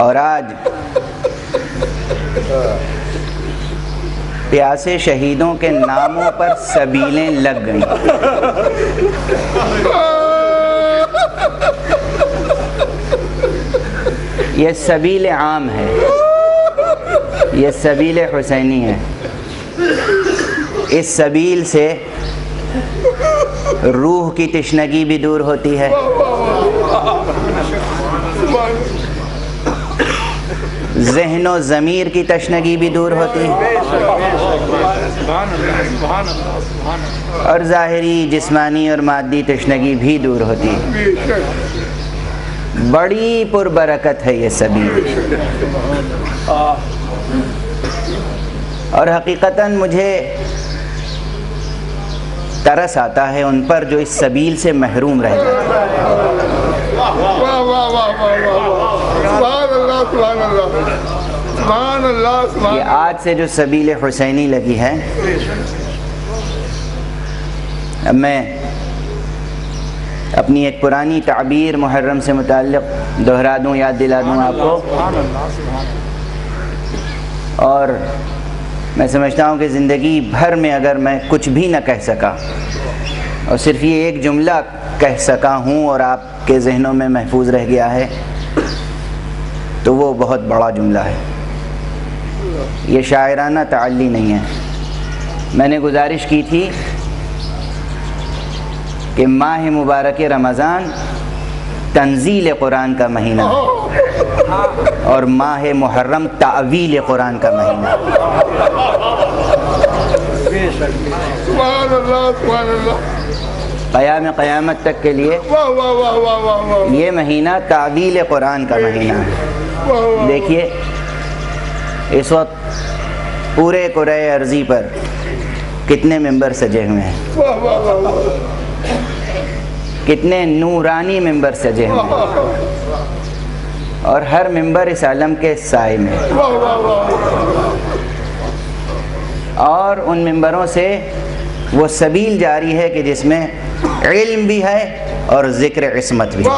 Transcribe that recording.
اور آج پیاسے شہیدوں کے ناموں پر سبیلیں لگ گئیں. یہ سبیل عام ہے، یہ سبیل حسینی ہے. اس سبیل سے روح کی تشنگی بھی دور ہوتی ہے، ذہن و ضمیر کی تشنگی بھی دور ہوتی ہے، اور ظاہری جسمانی اور مادی تشنگی بھی دور ہوتی ہے. بڑی پربرکت ہے یہ سبیل. اور حقیقتاً مجھے ترس آتا ہے ان پر جو اس سبیل سے محروم رہ جاتے ہیں. یہ آج سے جو سبیل حسینی لگی ہے، اب میں اپنی ایک پرانی تعبیر محرم سے متعلق دہرا دوں، یاد دلا دوں آپ کو. اور میں سمجھتا ہوں کہ زندگی بھر میں اگر میں کچھ بھی نہ کہہ سکا اور صرف یہ ایک جملہ کہہ سکا ہوں اور آپ کے ذہنوں میں محفوظ رہ گیا ہے تو وہ بہت بڑا جملہ ہے. یہ شاعرانہ تعلی نہیں ہے. میں نے گزارش کی تھی کہ ماہ مبارک رمضان تنزیل قرآن کا مہینہ ہے اور ماہ محرم تعویل قرآن کا مہینہ. قیام قیامت تک کے لیے یہ مہینہ تعویل قرآن کا مہینہ ہے. دیکھیے اس وقت پورے کرۂ ارضی پر کتنے ممبر سجے ہوئے ہیں، کتنے نورانی ممبر سجے ہوئے ہیں، اور ہر ممبر اس عالم کے سائے میں، اور ان ممبروں سے وہ سبیل جاری ہے کہ جس میں علم بھی ہے اور ذکر عصمت بھی ہے.